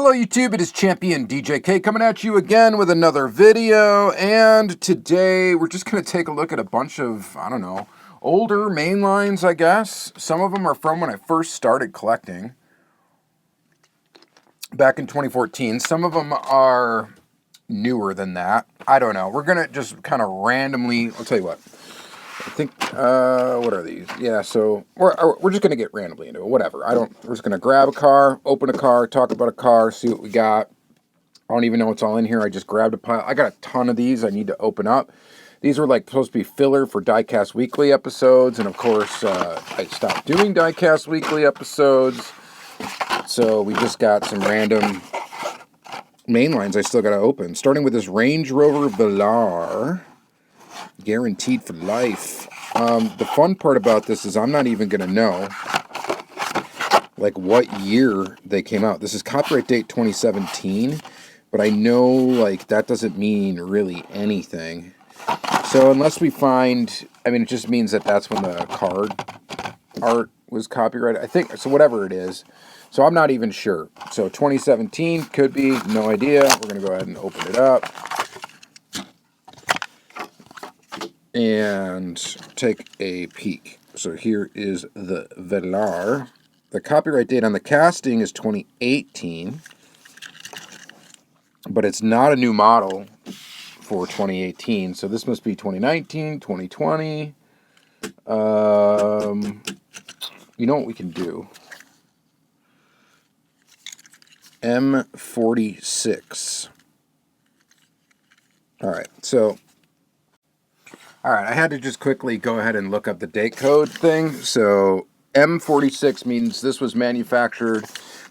Hello YouTube, it is Champion DJK coming at you again with another video, and today we're just going to take a look at a bunch of, I don't know, older mainlines, I guess. Some of them are from when I first started collecting back in 2014. Some of them are newer than that. I don't know. We're going to just kind of randomly, I'll tell you what. I think, what are these? Yeah, so we're just going to get randomly into it. Whatever. We're just going to grab a car, open a car, talk about a car, see what we got. I don't even know what's all in here. I just grabbed a pile. I got a ton of these I need to open up. These were like supposed to be filler for Diecast Weekly episodes. And of course, I stopped doing Diecast Weekly episodes. So we just got some random mainlines I still got to open. Starting with this Range Rover Velar. Guaranteed for life. The fun part about this is I'm not even going to know like what year they came out. This is copyright date 2017, but I know like that doesn't mean really anything. So unless we find, I mean, it just means that that's when the card art was copyrighted. I think, so whatever it is. So I'm not even sure. So 2017 could be, no idea. We're going to go ahead and open it up and take a peek. So here is the Velar. The copyright date on the casting is 2018, but it's not a new model for 2018, so this must be 2019, 2020. You know what we can do? M46. All right, I had to just quickly go ahead and look up the date code thing. So M46 means this was manufactured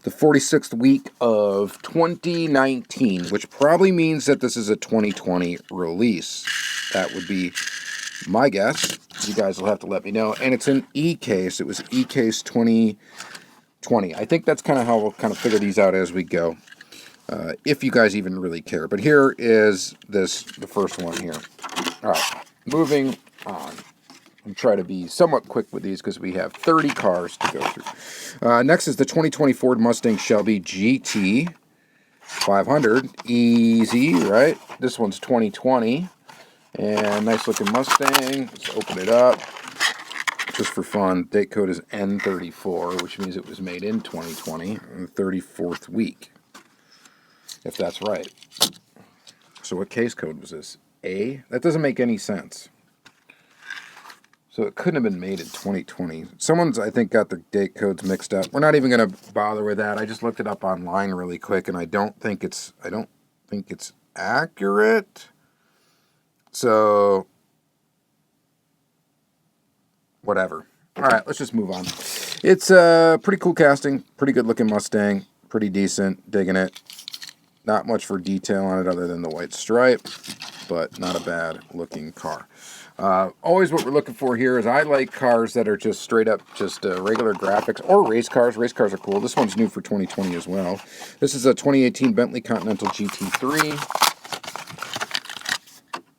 the 46th week of 2019, which probably means that this is a 2020 release. That would be my guess. You guys will have to let me know. And it's an E-case. It was E-case 2020. I think that's kind of how we'll kind of figure these out as we go. If you guys even really care. But here is the first one here. All right. Moving on. I'm trying to be somewhat quick with these because we have 30 cars to go through. Next is the 2020 Ford Mustang Shelby GT500. Easy, right? This one's 2020. And nice looking Mustang. Let's open it up. Just for fun, date code is N34, which means it was made in 2020, in the 34th week. If that's right. So what case code was this? A? That doesn't make any sense. So it couldn't have been made in 2020. Someone's, I think, got the date codes mixed up. We're not even going to bother with that. I just looked it up online really quick, and I don't think it's accurate. So whatever. All right, let's just move on. It's a pretty cool casting, pretty good looking Mustang, pretty decent, digging it. Not much for detail on it other than the white stripe, but not a bad looking car. Always what we're looking for here is I like cars that are just straight up just regular graphics or race cars. Race cars are cool. This one's new for 2020 as well. This is a 2018 Bentley Continental GT3.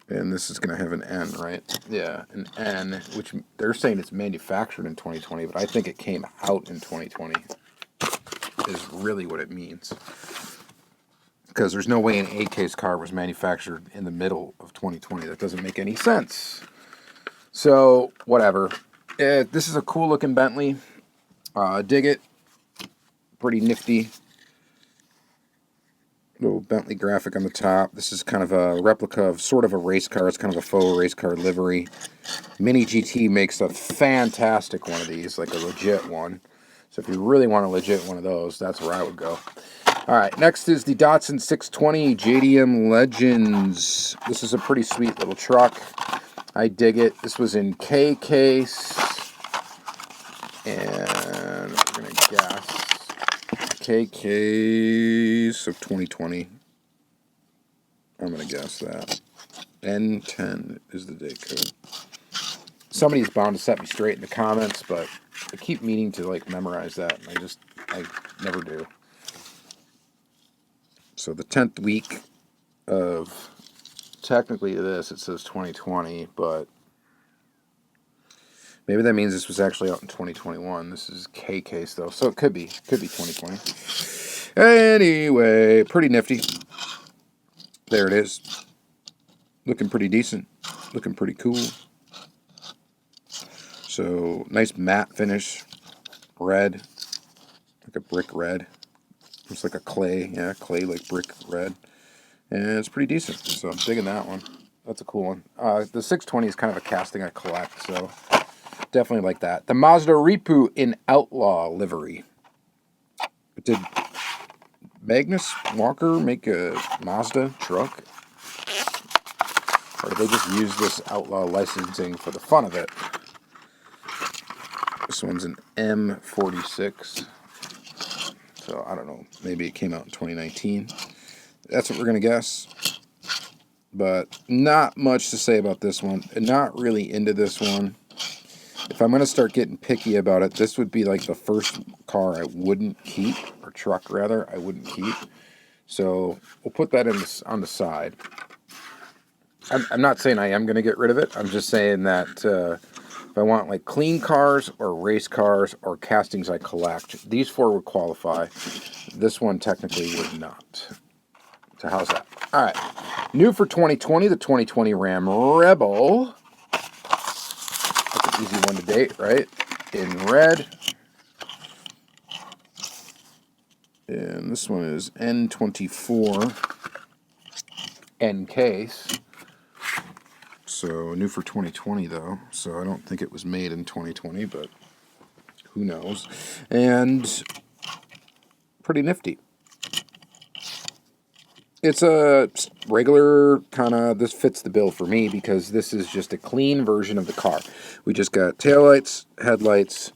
And this is going to have an N, right? Yeah, an N, which they're saying it's manufactured in 2020, but I think it came out in 2020 is really what it means. Because there's no way an A-case car was manufactured in the middle of 2020. That doesn't make any sense. So, whatever. This is a cool-looking Bentley. Dig it. Pretty nifty. Little Bentley graphic on the top. This is kind of a replica of sort of a race car. It's kind of a faux race car livery. Mini GT makes a fantastic one of these, like a legit one. So if you really want a legit one of those, that's where I would go. All right, next is the Datsun 620 JDM Legends. This is a pretty sweet little truck. I dig it. This was in K case. And we're going to guess. K case of 2020. I'm going to guess that. N10 is the date code. Somebody's bound to set me straight in the comments, but I keep meaning to like memorize that, and I never do. So the 10th week of, technically this, it says 2020, but maybe that means this was actually out in 2021. This is K case though, so it could be 2020. Anyway, pretty nifty. There it is. Looking pretty decent. Looking pretty cool. So, nice matte finish. Red. Like a brick red. Looks like a clay. Yeah, clay like brick red. And it's pretty decent. So, I'm digging that one. That's a cool one. The 620 is kind of a casting I collect, so definitely like that. The Mazda Ripu in Outlaw livery. Did Magnus Walker make a Mazda truck? Or did they just use this Outlaw licensing for the fun of it? This one's an M46. So, I don't know. Maybe it came out in 2019. That's what we're going to guess. But not much to say about this one. Not really into this one. If I'm going to start getting picky about it, this would be like the first car I wouldn't keep, or truck rather, I wouldn't keep. So we'll put that on the side. I'm not saying I am going to get rid of it. I'm just saying that if I want like clean cars or race cars or castings I collect, these four would qualify. This one technically would not. So how's that? All right. New for 2020, the 2020 Ram Rebel. That's an easy one to date, right? In red. And this one is N24 N case. So new for 2020 though. So I don't think it was made in 2020, but who knows. And pretty nifty. It's a regular kind of, this fits the bill for me because this is just a clean version of the car. We just got taillights, headlights,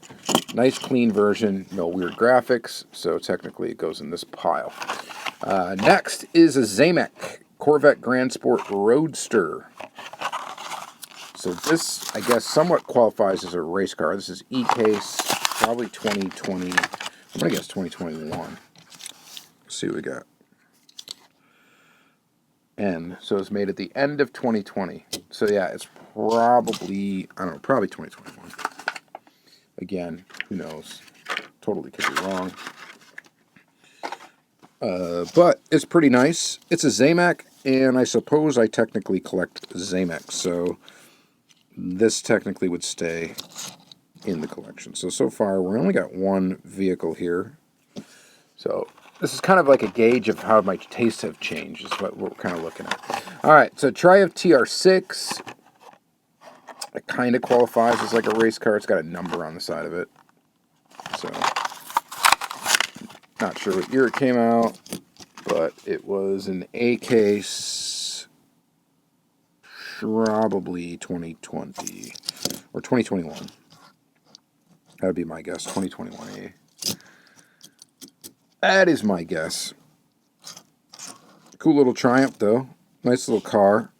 nice clean version, no weird graphics, so technically it goes in this pile. Next is a Zamac Corvette Grand Sport Roadster. So this, I guess, somewhat qualifies as a race car. This is E-Case, probably 2020, I'm going to guess 2021. Let's see what we got. N. So it's made at the end of 2020. So yeah, it's probably, I don't know, probably 2021. Again, who knows? Totally could be wrong. But it's pretty nice. It's a Zamac, and I suppose I technically collect Zamacs, so this technically would stay in the collection. So far, we only got one vehicle here. So this is kind of like a gauge of how my tastes have changed, is what we're kind of looking at. All right, so Triumph TR6. It kind of qualifies as like a race car. It's got a number on the side of it. So, not sure what year it came out, but it was an A case, probably 2020 or 2021. That would be my guess, 2021 A. That is my guess. Cool little Triumph, though. Nice little car.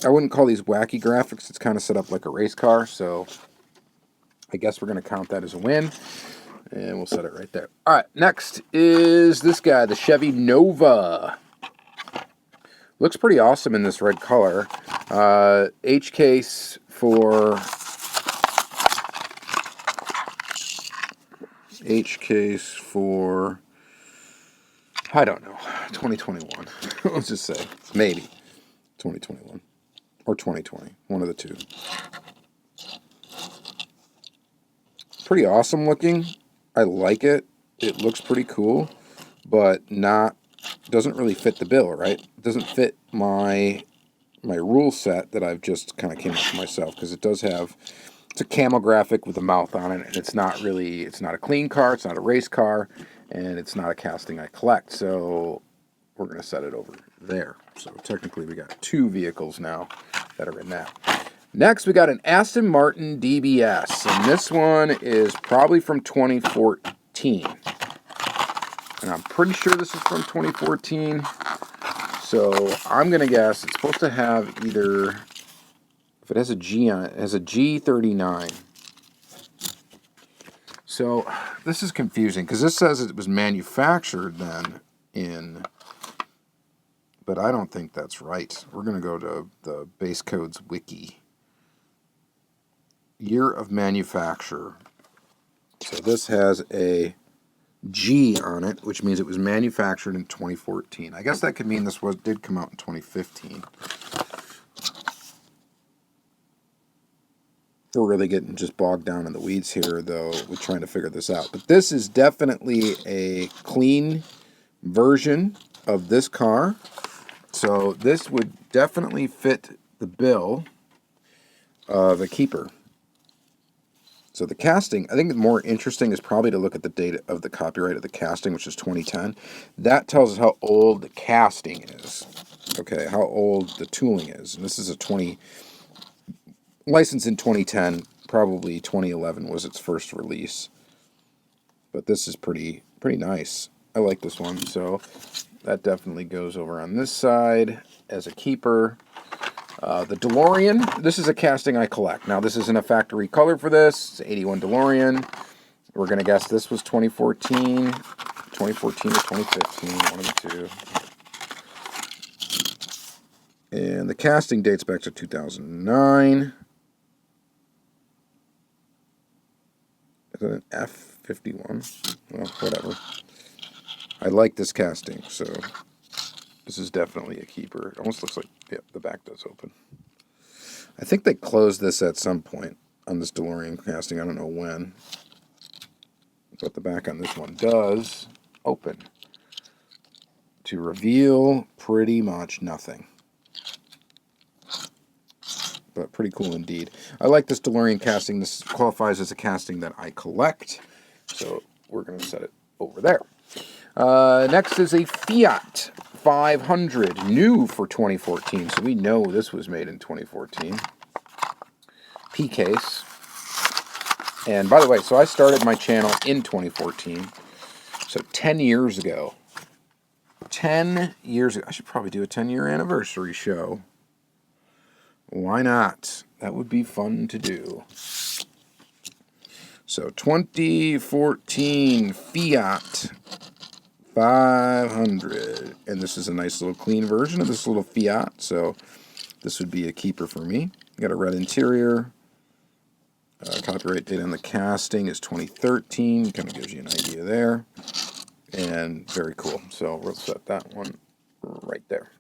I wouldn't call these wacky graphics. It's kind of set up like a race car, so I guess we're going to count that as a win. And we'll set it right there. All right, next is this guy, the Chevy Nova. Looks pretty awesome in this red color. H case for... I don't know, 2021. Let's just say, maybe 2021 or 2020, one of the two. Pretty awesome looking. I like it. It looks pretty cool, but doesn't really fit the bill, right? It doesn't fit my rule set that I've just kind of came up with myself, because it does have, it's a camel graphic with a mouth on it, and it's not a clean car, it's not a race car, and it's not a casting I collect, so we're going to set it over there. So technically we got two vehicles now that are in that. Next we got an Aston Martin DBS, and this one is probably from 2014. And I'm pretty sure this is from 2014, so I'm going to guess it's supposed to have either, if it has a G on it, it has a G39. So this is confusing because this says it was manufactured then in, but I don't think that's right. We're going to go to the base codes wiki. Year of manufacture. So this has a G on it, which means it was manufactured in 2014. I guess that could mean this did come out in 2015. We're really getting just bogged down in the weeds here, though, with trying to figure this out. But this is definitely a clean version of this car. So this would definitely fit the bill of a keeper. So the casting, I think the more interesting is probably to look at the date of the copyright of the casting, which is 2010. That tells us how old the casting is. Okay, how old the tooling is. And this is a licensed in 2010, probably 2011 was its first release. But this is pretty nice. I like this one, so that definitely goes over on this side as a keeper. The DeLorean, this is a casting I collect. Now, this isn't a factory color for this. It's 81 DeLorean. We're going to guess this was 2014 or 2015, one of the two. And the casting dates back to 2009. Is it an F51? Well, whatever. I like this casting, so this is definitely a keeper. It almost looks like, yeah, the back does open. I think they closed this at some point on this DeLorean casting. I don't know when. But the back on this one does open to reveal pretty much nothing. But pretty cool indeed. I like this DeLorean casting. This qualifies as a casting that I collect. So we're going to set it over there. Next is a Fiat 500, new for 2014. So we know this was made in 2014. P-case. And by the way, so I started my channel in 2014. So 10 years ago. 10 years ago. I should probably do a 10-year anniversary show. Why not? That would be fun to do. So 2014 Fiat 500. And this is a nice little clean version of this little Fiat. So this would be a keeper for me. Got a red interior. Copyright date on the casting is 2013. Kind of gives you an idea there. And very cool. So we'll set that one right there.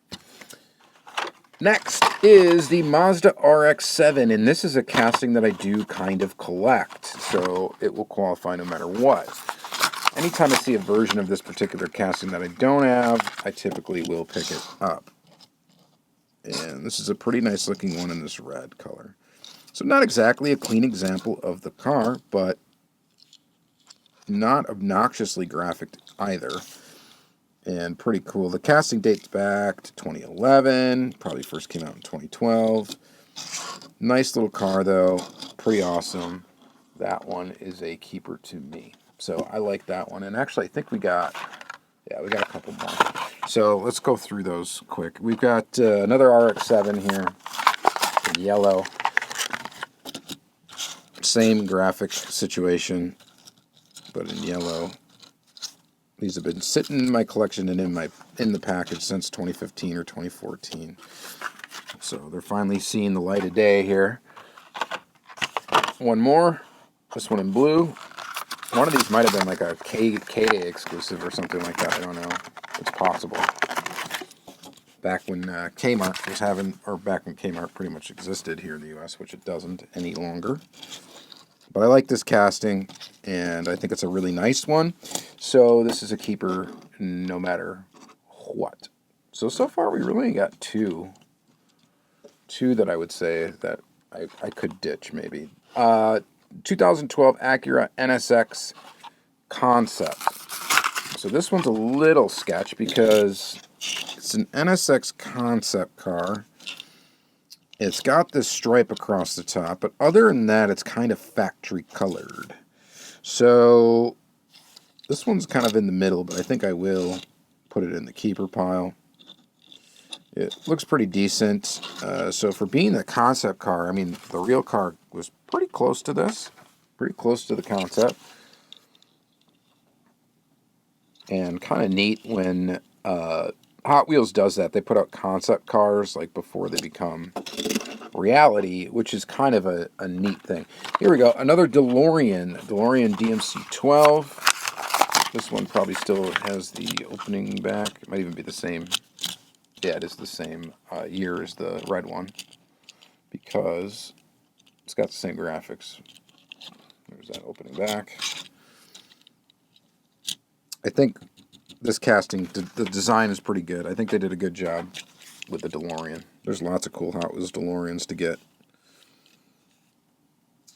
Next is the Mazda RX-7, and this is a casting that I do kind of collect, so it will qualify no matter what. Anytime I see a version of this particular casting that I don't have, I typically will pick it up. And this is a pretty nice looking one in this red color. So not exactly a clean example of the car, but not obnoxiously graphic either. And pretty cool. The casting dates back to 2011. Probably first came out in 2012. Nice little car, though. Pretty awesome. That one is a keeper to me. So I like that one. And actually, I think we got a couple more. So let's go through those quick. We've got another RX-7 here in yellow. Same graphic situation, but in yellow. These have been sitting in my collection and in the package since 2015 or 2014. So they're finally seeing the light of day here. One more. This one in blue. One of these might have been like a K-Day exclusive or something like that. I don't know. It's possible. Back when Kmart was having, or back when Kmart pretty much existed here in the U.S., which it doesn't any longer. But I like this casting, and I think it's a really nice one. So this is a keeper no matter what. So far we really got two that I would say that I could ditch maybe. 2012 Acura NSX Concept. So this one's a little sketch because it's an NSX Concept car. It's got this stripe across the top, but other than that, it's kind of factory colored. So this one's kind of in the middle, but I think I will put it in the keeper pile. It looks pretty decent. So for being a concept car, I mean, the real car was pretty close to this. Pretty close to the concept. And kind of neat when Hot Wheels does that. They put out concept cars like before they become reality, which is kind of a neat thing. Here we go. Another DeLorean DMC-12. This one probably still has the opening back. It might even be the same. Yeah, it is the same year as the red one because it's got the same graphics. There's that opening back. I think this casting, the design is pretty good. I think they did a good job with the DeLorean. There's lots of cool Hot Wheels DeLoreans to get.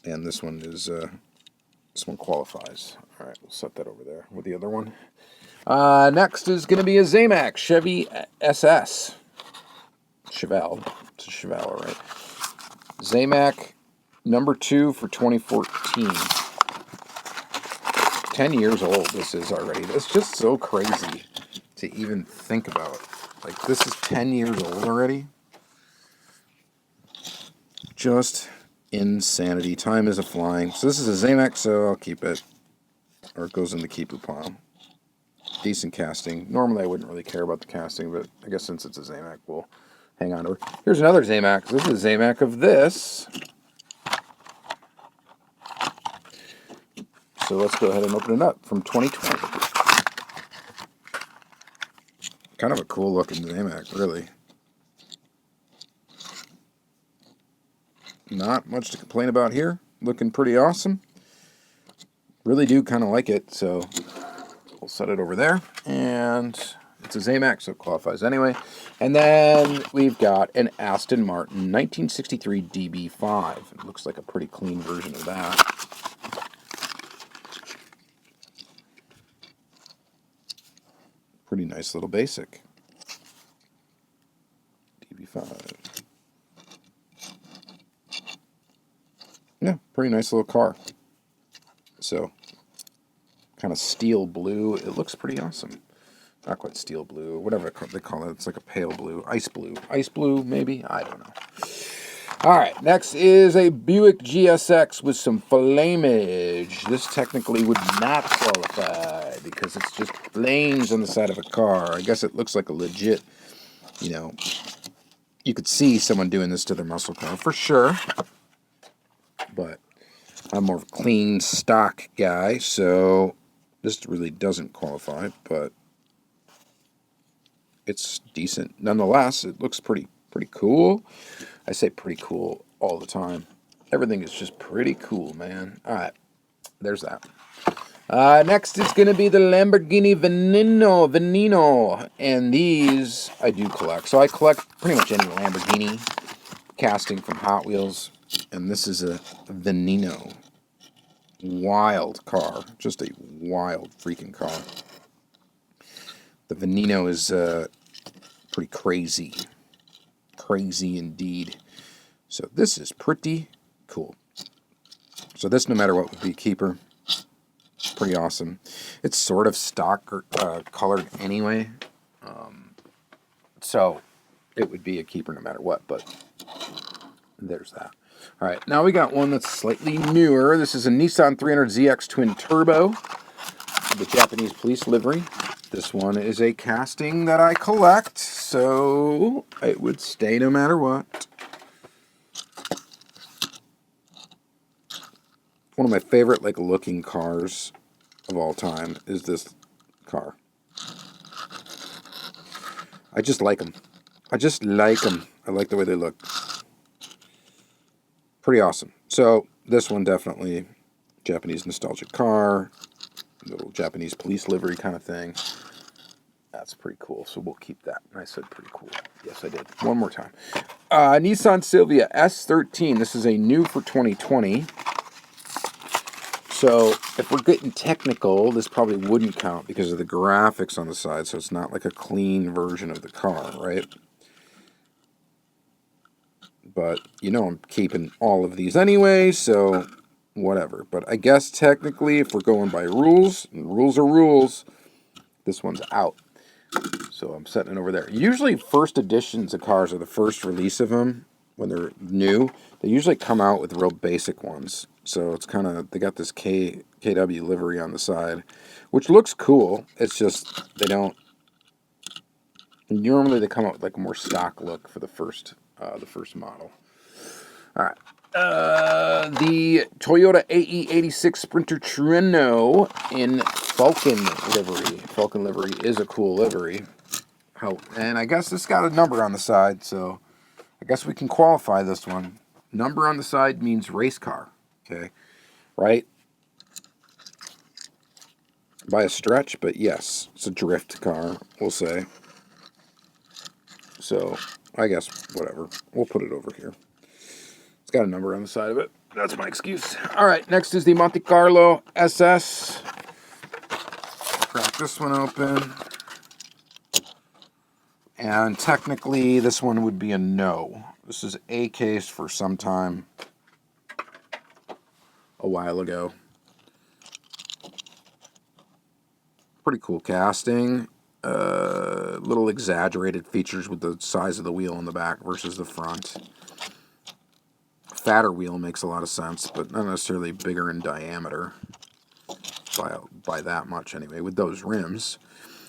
And this one is, this one qualifies. All right, we'll set that over there with the other one. Next is going to be a Zamac Chevy SS. Chevelle. It's a Chevelle, right? Zamac number 2 for 2014. 10 years old this is already. It's just so crazy to even think about. Like, this is 10 years old already. Just insanity. Time is a-flying. So this is a Zamac, so I'll keep it. Or it goes in the keeper pile. Decent casting. Normally I wouldn't really care about the casting, but I guess since it's a Zamac, we'll hang on to it. Here's another Zamac. This is a Zamac of this. So let's go ahead and open it up from 2020. Kind of a cool looking Zamac, really. Not much to complain about here. Looking pretty awesome. Really do kind of like it, so we'll set it over there. And it's a Zamac, so it qualifies anyway. And then we've got an Aston Martin 1963 DB5. It looks like a pretty clean version of that. Pretty nice little basic. DB5. Yeah, pretty nice little car. So, kind of steel blue. It looks pretty awesome. Not quite steel blue, whatever they call it. It's like a pale blue. Ice blue. Ice blue, maybe? I don't know. Alright, next is a Buick GSX with some flamage. This technically would not qualify because it's just flames on the side of a car. I guess it looks like a legit, you know, you could see someone doing this to their muscle car for sure. But I'm more of a clean stock guy, so this really doesn't qualify, but it's decent. Nonetheless, it looks pretty cool. I say pretty cool all the time. Everything is just pretty cool, man. All right, there's that. Next is going to be the Lamborghini Veneno, and these I do collect. So I collect pretty much any Lamborghini casting from Hot Wheels, and this is a Veneno. Wild car, just a wild freaking car. The Veneno is pretty crazy. Crazy indeed. So this is pretty cool. So this, no matter what, would be a keeper. Pretty awesome. It's sort of stock colored anyway. So it would be a keeper no matter what, but there's that. All right, now we got one that's slightly newer. This is a Nissan 300ZX Twin Turbo, the Japanese police livery. This one is a casting that I collect, so it would stay no matter what. One of my favorite looking cars of all time is this car. I just like them. I just like them. I like the way they look. Pretty awesome. So this one definitely Japanese nostalgic car, little Japanese police livery kind of thing. That's pretty cool. So we'll keep that. And I said pretty cool. Yes, I did. One more time. Nissan Silvia S13. This is a new for 2020. So if we're getting technical, this probably wouldn't count because of the graphics on the side. So it's not like a clean version of the car, right? But, you know, I'm keeping all of these anyway, so whatever. But I guess technically, if we're going by rules, and rules are rules, this one's out. So I'm setting it over there. Usually first editions of cars are the first release of them when they're new. They usually come out with real basic ones. So it's kind of, they got this KW livery on the side, which looks cool. It's just, they don't, normally they come out with a more stock look for the first model. All right. The Toyota AE86 Sprinter Treno in Falcon livery. Falcon livery is a cool livery. And I guess it's got a number on the side, so I guess we can qualify this one. Number on the side means race car, okay? Right? By a stretch, but yes, it's a drift car, we'll say. So, I guess, whatever. We'll put it over here. It's got a number on the side of it. That's my excuse. All right, next is the Monte Carlo SS. Crack this one open. And technically, this one would be a no. This is a case for some time a while ago. Pretty cool casting. Little exaggerated features with the size of the wheel in the back versus the front. Fatter wheel makes a lot of sense, but not necessarily bigger in diameter by that much anyway, with those rims.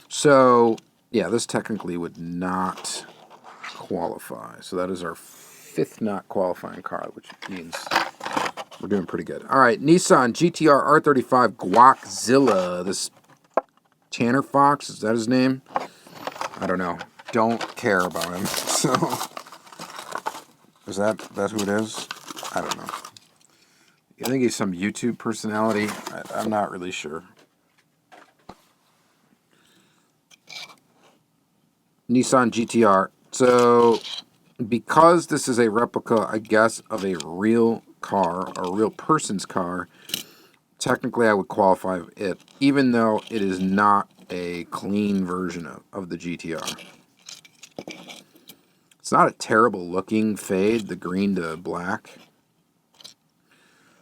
So, yeah, this technically would not qualify. So that is our 5th not qualifying car, which means we're doing pretty good. All right, Nissan GTR R35 Guaczilla. This Tanner Fox, is that his name? I don't know. Don't care about him. So, is that who it is? I don't know. I think he's some YouTube personality. I'm not really sure. Nissan GTR. So, because this is a replica, I guess, of a real car, or a real person's car, technically I would qualify it, even though it is not a clean version of the GTR. It's not a terrible looking fade, the green to black.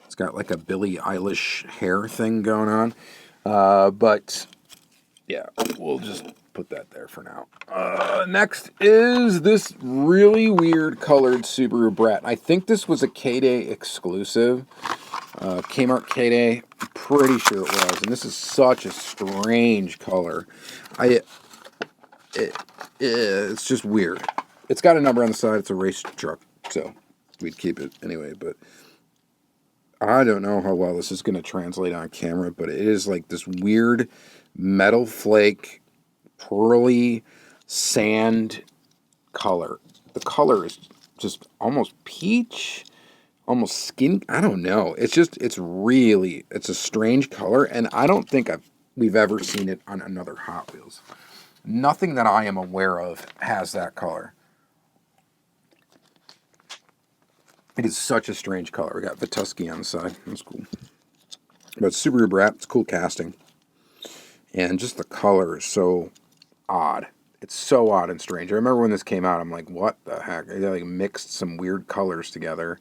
It's got like a Billie Eilish hair thing going on. But, yeah, we'll just put that there for now. Next is this really weird colored Subaru Brat. I think this was a K-Day exclusive. Kmart K-Day, pretty sure it was. And this is such a strange color. It's just weird. It's got a number on the side. It's a race truck, so we'd keep it anyway. But I don't know how well this is going to translate on camera, but it is like this weird metal flake, pearly sand color. The color is just almost peach, almost skin. I don't know. It's a strange color, and I don't think we've ever seen it on another Hot Wheels. Nothing that I am aware of has that color. It is such a strange color. We got Vitusky on the side. That's cool. But Subaru Brat, it's cool casting. And just the color is so odd. It's so odd and strange. I remember when this came out, I'm like, what the heck? They like mixed some weird colors together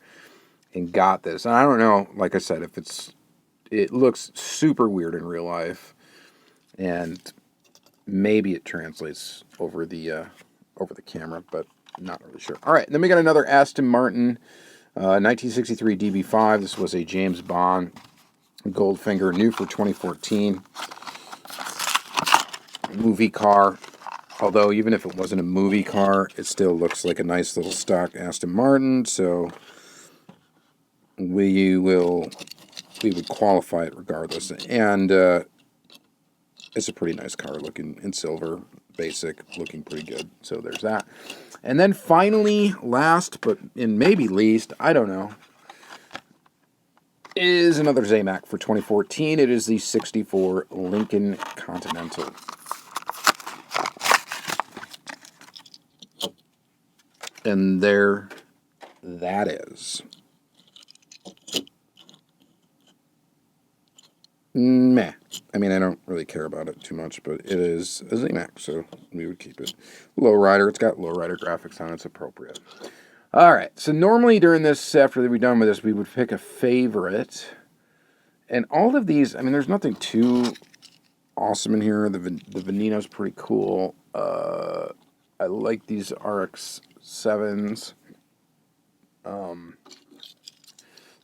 and got this. And I don't know, like I said, it looks super weird in real life. And maybe it translates over the camera, but not really sure. All right, then we got another Aston Martin 1963 DB5. This was a James Bond Goldfinger, new for 2014. Movie car. Although, even if it wasn't a movie car, it still looks like a nice little stock Aston Martin. So, we would qualify it regardless. And it's a pretty nice car looking in silver. Basic, looking pretty good. So, there's that. And then finally, last but maybe least, I don't know, is another Zamac for 2014. It is the 64 Lincoln Continental. And there that is. Meh. I mean, I don't really care about it too much, but it is a Zamac, so we would keep it. Lowrider, it's got lowrider graphics on it, it's appropriate. All right, so normally during this, after we're done with this, we would pick a favorite. And all of these, I mean, there's nothing too awesome in here. The Veneno's pretty cool. I like these RX-7s.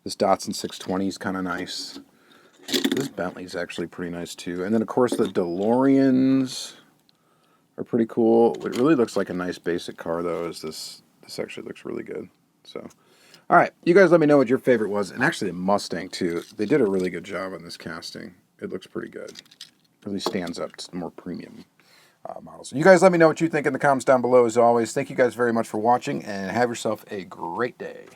This Datsun 620 is kind of nice. This Bentley's actually pretty nice too. And then, of course, the DeLoreans are pretty cool. It really looks like a nice basic car, though. This actually looks really good. So, all right. You guys let me know what your favorite was. And actually, the Mustang, too. They did a really good job on this casting. It looks pretty good. really stands up to more premium models. You guys let me know what you think in the comments down below as always. Thank you guys very much for watching, and have yourself a great day.